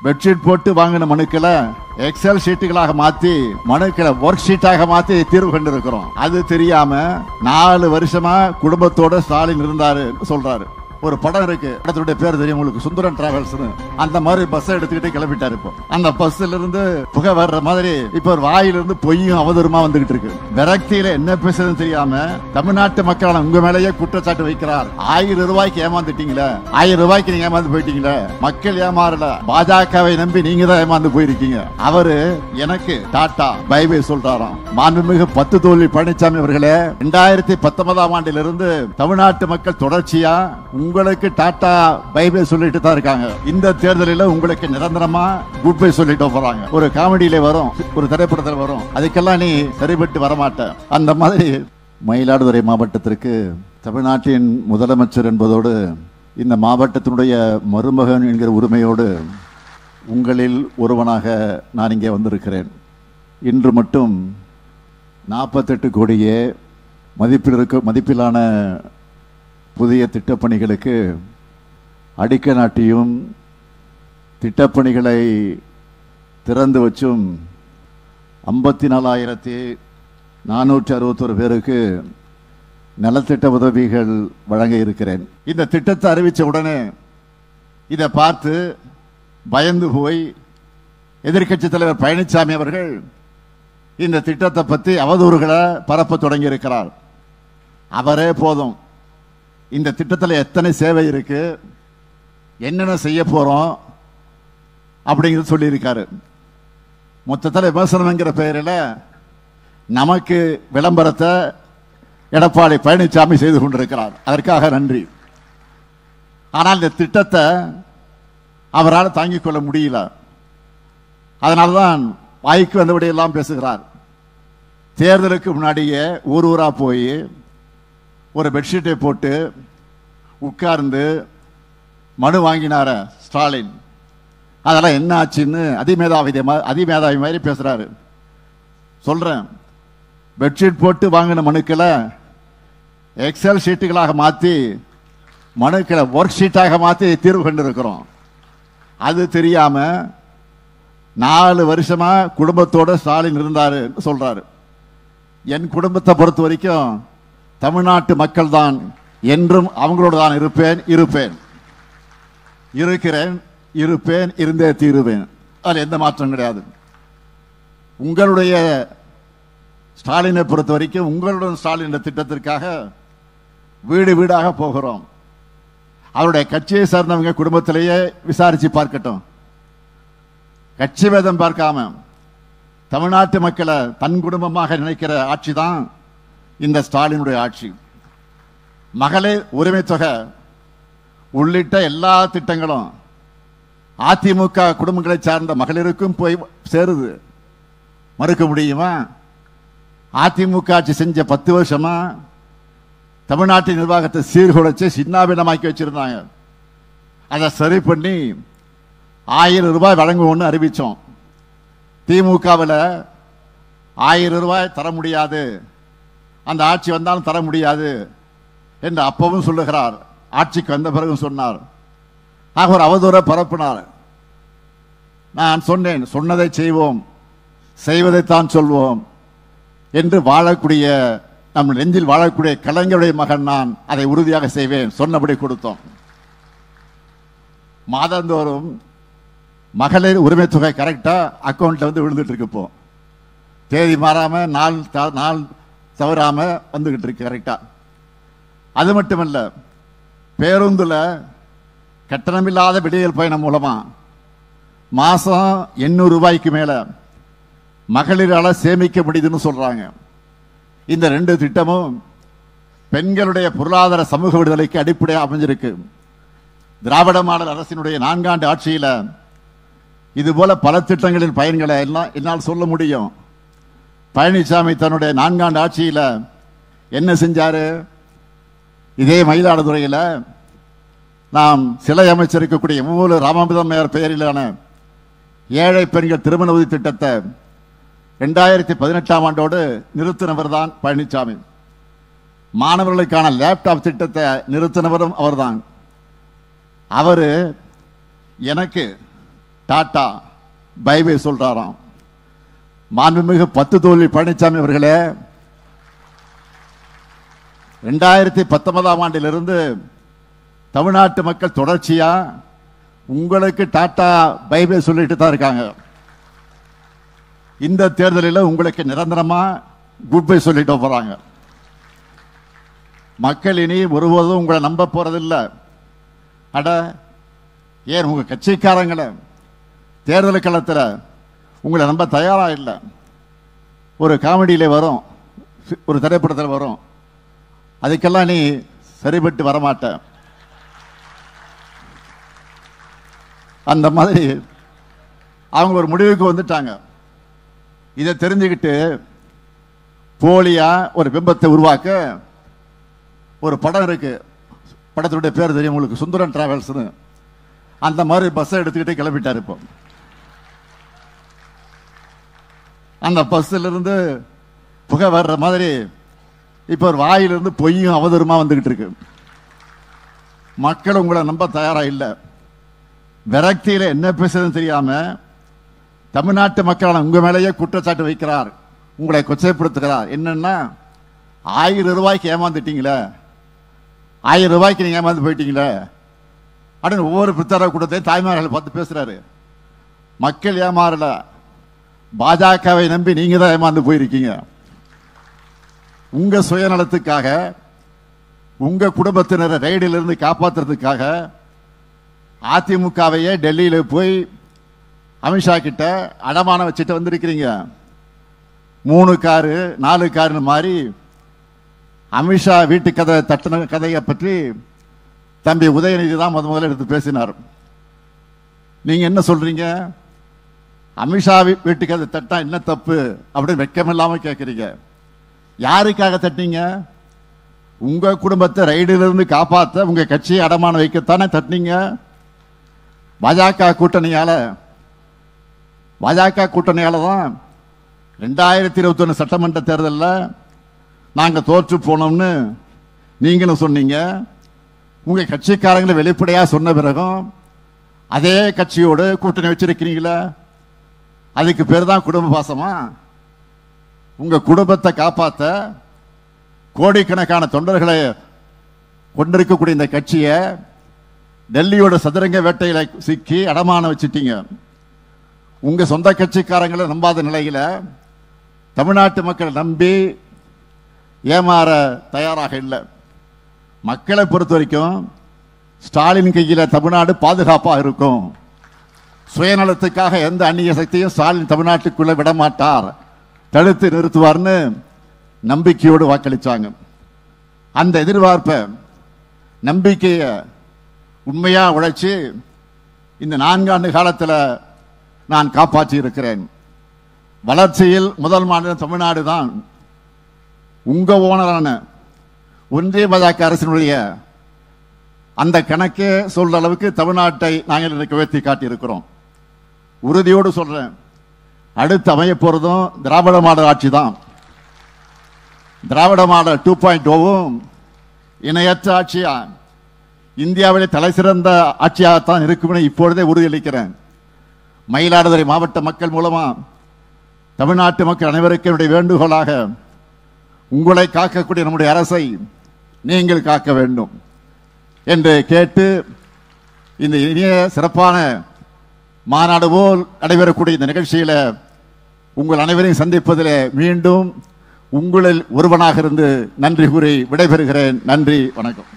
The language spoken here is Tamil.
பெட்ஷீட் போட்டு வாங்கின மனுக்களை எக்ஸல் ஷீட்டுகளாக மாத்தி மனுக்களை ஒர்க் ஷீட்டாக மாத்தி தீர்வு கண்டிருக்கிறோம். அது தெரியாம 4 வருஷமா குடும்பத்தோட ஸ்டாலின் இருந்தாரு சொல்றாரு. ஒரு படம் இருக்கு, படத்துடைய பேர் தெரியும் உங்களுக்கு, சுந்தரன் டிராவல்ஸ். அந்த மாதிரி பஸ் எடுத்துக்கிட்டு கிளம்பிட்டாரு. இப்போ அந்த பஸ்ல இருந்து புகை வர்ற மாதிரி இப்ப ஒரு வாயிலிருந்து பொய்யும் அவதூறுமா வந்துகிட்டு இருக்கு. விரக்தியில என்ன பேசுறதுன்னு தெரியாம தமிழ்நாட்டு மக்கள் உங்க மேலேயே குற்றச்சாட்டு வைக்கிறார். 1000 ரூபாய்க்கு ஏமாந்துட்டீங்களே, 1000 ரூபாய்க்கு நீங்க ஏமாந்து போயிட்டீங்களே. மக்கள் ஏமாறல, பாஜகவை நம்பி நீங்க தான் ஏமாந்து போயிருக்கீங்க. அவரு எனக்கு டாடா பை பை சொல்றாராம். மாண்புமிகு 10 தோல்வி பழனிசாமி அவர்களே, 2019ஆம் ஆண்டிலிருந்து தமிழ்நாட்டு மக்கள் தொடர்ச்சியா உங்களுக்கு டாடா பை பை சொல்லிட்டு தான் இருக்காங்க. இந்த தேர்தலில் உங்களுக்கு நிரந்தரமா குட் பை சொல்லிட்டு போறாங்க. ஒரு காமெடியில வரும், ஒரு திரைப்படத்தில் வரும், அதுக்கெல்லாம் நீ சரிபட்டு வரமாட்ட. அந்த மாதிரி மயிலாடுதுறை மாவட்டத்திற்கு தமிழ்நாட்டின் முதலமைச்சர் என்பதோடு இந்த மாவட்டத்தினுடைய மருமகன் என்கிற உரிமையோடு உங்களில் ஒருவனாக நான் இங்கே வந்திருக்கிறேன். இன்று மட்டும் 48 கோடியே மதிப்பிலான புதிய திட்டப்பணிகளுக்கு அடிக்கல் நாட்டியும் திட்டப்பணிகளை திறந்து வச்சும் 54,461 பேருக்கு நலத்திட்ட உதவிகள் வழங்க இருக்கிறேன். இந்த திட்டத்தை அறிவித்த உடனே இதை பார்த்து பயந்து போய் எதிர்க்கட்சி தலைவர் பழனிசாமி அவர்கள் இந்த திட்டத்தை பற்றி அவதூறுகளை பரப்ப தொடங்கி இருக்கிறார். அவரே போதும், இந்த திட்டத்தில் எத்தனை சேவை இருக்கு, என்னென்ன செய்ய போறோம் அப்படிங்கிறது சொல்லியிருக்காரு. மொத்தத்தில் விமர்சனம்ங்கிற பெயரில் நமக்கு விளம்பரத்தை எடப்பாடி பழனிசாமி செய்து கொண்டிருக்கிறார். அதற்காக நன்றி. ஆனால் இந்த திட்டத்தை அவரால் தாங்கிக் கொள்ள முடியல. அதனால்தான் வாய்க்கு வந்தபடியெல்லாம் பேசுகிறார். தேர்தலுக்கு முன்னாடியே ஊரா போய் ஒரு பெட்ஷீட்டை போட்டு உட்கார்ந்து மனு வாங்கினார ஸ்டாலின். அதெல்லாம் என்ன ஆச்சுன்னு அதிமேதாவி மாதிரி பேசுறாரு. சொல்றேன், பெட்ஷீட் போட்டு வாங்கின மனுக்களை எக்ஸல் ஷீட்டுகளாக மாத்தி மனுக்களை ஒர்க் ஷீட்டாக மாத்தி தீர்வு கண்டிருக்கிறோம். அது தெரியாம 4 வருஷமா குடும்பத்தோட ஸ்டாலின் இருந்தாரு சொல்றாரு. என் குடும்பத்தை பொறுத்த வரைக்கும் தமிழ்நாட்டு மக்கள் தான், என்றும் அவங்களோட தான் இருப்பேன், இருக்கிறேன், இருந்தே தீருவேன். அதில் எந்த மாற்றம் கிடையாது. உங்களுடைய ஸ்டாலினை பொறுத்த வரைக்கும் உங்களுடன் ஸ்டாலின் திட்டத்திற்காக வீடு வீடாக போகிறோம். அவருடைய கட்சியை சார்ந்தவங்க குடும்பத்திலேயே விசாரிச்சு பார்க்கட்டும். கட்சி வேதம் பார்க்காம தமிழ்நாட்டு மக்களை தன் குடும்பமாக நினைக்கிற ஆட்சி தான் இந்த ஸ்டாலினுடைய ஆட்சி. மகளிர் உரிமை தொகை உள்ளிட்ட எல்லா திட்டங்களும் அதிமுக குடும்பங்களை சார்ந்த மகளிருக்கும் போய் சேருது. மறுக்க முடியுமா? அதிமுக ஆட்சி செஞ்ச 10 வருஷமா தமிழ்நாட்டின் நிர்வாகத்தை சீர்குலைச்சு சின்னாபின்னமாக்கி வச்சிருந்தாங்க. அதை சரி பண்ணி 1000 ரூபாய் வழங்குவோம்னு அறிவிச்சோம். திமுகவில் 1000 ரூபாய் தர முடியாது, அந்த ஆட்சி வந்தாலும் தர முடியாது என்று அப்பவும் சொல்லுகிறார். ஆட்சிக்கு வந்த பிறகு சொன்னார். ஆக ஒரு அவதூற பரப்பினார். நான் சொன்னேன், சொன்னதை செய்வோம், செய்வதைத்தான் சொல்வோம் என்று வாழக்கூடிய நம் நெஞ்சில் வாழக்கூடிய கலைஞருடைய மகன் நான். அதை உறுதியாக செய்வேன், சொன்னபடி கொடுத்தோம். மாதந்தோறும் மகளிர் உரிமை தொகை கரெக்டா அக்கௌண்ட்ல வந்து விழுந்துட்டு இருக்கு. இப்போ தேதி மாறாம நாள் தவறாம வந்துகிட்டு இருக்கு கரெக்டா. அது மட்டுமல்ல, பேருந்துல கட்டணமில்லாத விடியல் பயணம் மூலமா மாசம் 800 ரூபாய்க்கு மேல மகளிரால சேமிக்க முடியுதுன்னு சொல்றாங்க. இந்த 2 திட்டமும் பெண்களுடைய பொருளாதார சமூக விடுதலைக்கு அடிப்படையாக அமைஞ்சிருக்கு. திராவிட மாடல் அரசினுடைய 4 ஆண்டு ஆட்சியில இது போல பல திட்டங்களின் பயன்களை எல்லாம் என்னால் சொல்ல முடியும். பழனிசாமி தன்னுடைய 4 ஆண்டு ஆட்சியில என்ன செஞ்சாரு? இதே மயிலாடுதுறையில் நாம் சிலை அமைச்சிருக்கக்கூடிய மூல ராமாமிர்தம் பெயரிலான ஏழை பெண்கள் திருமண உதவி திட்டத்தை 2018ஆம் ஆண்டோடு நிறுத்தினவர் தான் பழனிசாமி. மாணவர்களுக்கான லேப்டாப் திட்டத்தை நிறுத்தினவரும் அவர்தான். அவரு எனக்கு டாடா பை பை சொல்றாராம். மாண்புமிகு 10 தோல்வி பழனிசாமி அவர்களே, 2019ஆம் ஆண்டிலிருந்து தமிழ்நாட்டு மக்கள் தொடர்ச்சியா உங்களுக்கு டாடா பை பை சொல்லிட்டு தான் இருக்காங்க. இந்த தேர்தலில் உங்களுக்கு நிரந்தரமா குட் பை சொல்லிட்டு போறாங்க. மக்கள் இனி ஒருபோதும் உங்களை நம்ப போறதில்லை. அட ஏன் உங்க கட்சிக்காரங்களை தேர்தல் களத்தில் உங்களை நம்ப தயாரா இல்லை. ஒரு காமெடியில வரும், ஒரு திரைப்படத்தில் வரும், அதுக்கெல்லாம் நீ சரிபட்டு வரமாட்ட. அந்த மாதிரி அவங்க ஒரு முடிவுக்கு வந்துட்டாங்க. இதை தெரிஞ்சுக்கிட்டு போலியா ஒரு பிம்பத்தை உருவாக்க ஒரு படம் இருக்கு. படத்துடைய பேர் தெரியும் உங்களுக்கு, சுந்தரன் டிராவல்ஸ். அந்த மாதிரி பஸ்ஸை எடுத்துக்கிட்டு கிளம்பிட்டார். இப்போ அந்த பஸ்ஸில் இருந்து புகை வர்ற மாதிரி இப்போ ஒரு வாயிலிருந்து பொய்யும் அவதூறுமா வந்துகிட்டு இருக்கு. மக்கள் உங்களை நம்ப தயாரா இல்லை. விரக்தியில என்ன பேசுறதுன்னு தெரியாம தமிழ்நாட்டு மக்களால் உங்க மேலேயே குற்றச்சாட்டு வைக்கிறார், உங்களை கொச்சைப்படுத்துகிறார். என்னன்னா 1000 ரூபாய்க்கு ஏமாந்துட்டீங்களே, 1000 ரூபாய்க்கு நீங்க ஏமாந்து போயிட்டீங்களே அப்படின்னு ஒவ்வொரு பிரச்சார கூட்டத்தையும் தாய்மார்களை பார்த்து பேசுறாரு. மக்கள் ஏமாறல, பாஜகவை நம்பி நீங்க தான் ஏமாந்து போயிருக்கீங்க. உங்க சுயநலத்துக்காக, உங்க குடும்பத்தினரை ரைடில் இருந்து காப்பாற்றுறதுக்காக அதிமுகவையே டெல்லியில போய் அமித்ஷா கிட்ட அடமானம் வச்சுட்டு வந்திருக்கிறீங்க. 3 காரு 4 காருன்னு மாதிரி அமித்ஷா வீட்டு கதை தட்டின கதையை பற்றி தம்பி உதயநிதி தான் முதல்ல எடுத்து பேசினார். நீங்க என்ன சொல்றீங்க? அமித்ஷா வீட்டு கதை தட்டா என்ன தப்பு அப்படின்னு வெக்கமில்லாம கேட்கறீங்க. யாருக்காக தட்டினீங்க? உங்க குடும்பத்தை ரைடிலிருந்து காப்பாற்ற உங்க கட்சியை அடமானம் வைக்கத்தானே தட்டினீங்க. பாஜக கூட்டணியால தான் 2021 சட்டமன்ற தேர்தலில் நாங்க தோற்று போனோம்னு நீங்களும் சொன்னீங்க. உங்க கட்சிக்காரங்களை வெளிப்படையா சொன்ன பிறகும் அதே கட்சியோடு கூட்டணி வச்சிருக்கிறீங்களா? அதுக்கு பேர் தான் குடும்ப பாசமா? உங்க குடும்பத்தை காப்பாற்ற கோடிக்கணக்கான தொண்டர்களை கொண்டிருக்கக்கூடிய இந்த கட்சியை டெல்லியோட சதுரங்க வேட்டையில சிக்கி அடமான வச்சுட்டீங்க. உங்க சொந்த கட்சிக்காரங்களை நம்பாத நிலையில தமிழ்நாட்டு மக்கள் நம்பி ஏமாற தயாராக இல்லை. மக்களை பொறுத்த வரைக்கும் ஸ்டாலின் கையில தமிழ்நாடு பாதுகாப்பா இருக்கும். சுயநலத்துக்காக எந்த அந்நிய சக்தியும் ஸ்டாலின் தமிழ்நாட்டுக்குள்ள விடமாட்டார், தடுத்து நிறுத்துவார்னு நம்பிக்கையோடு வாக்களிச்சாங்க. அந்த எதிர்பார்ப்பை, நம்பிக்கையை உண்மையா உழைச்சி இந்த 4 ஆண்டு காலத்தில் நான் காப்பாற்றி இருக்கிறேன். வளர்ச்சியில் முதல் மாநிலம் தமிழ்நாடு தான். உங்க ஓனரான ஒன்றிய பாஜக அரசினுடைய அந்த கணக்கே சொல்ற அளவுக்கு தமிழ்நாட்டை நாங்கள் இன்னைக்கு உயர்த்தி காட்டியிருக்கிறோம். உறுதியோடு சொல்றேன், அடுத்து அமைய போறதும் திராவிட மாடல் ஆட்சி தான். திராவிட மாடல் 2.0வும் இணையற்ற ஆட்சியா, இந்தியாவிலே தலை சிறந்த ஆட்சியாகத்தான் இருக்கும் இப்பொழுதே உறுதியளிக்கிறேன். மயிலாடுதுறை மாவட்ட மக்கள் மூலமா தமிழ்நாட்டு மக்கள் அனைவருக்கும் என்னுடைய வேண்டுகோளாக, உங்களை காக்கக்கூடிய நம்முடைய அரசை நீங்கள் காக்க வேண்டும் என்று கேட்டு, இந்த இனிய சிறப்பான மாநாடு போல் நடைபெறக்கூடிய இந்த நிகழ்ச்சியில உங்கள் அனைவரையும் சந்திப்பதில் மீண்டும் உங்களில் ஒருவனாக இருந்து நன்றி கூறி விடைபெறுகிறேன். நன்றி, வணக்கம்.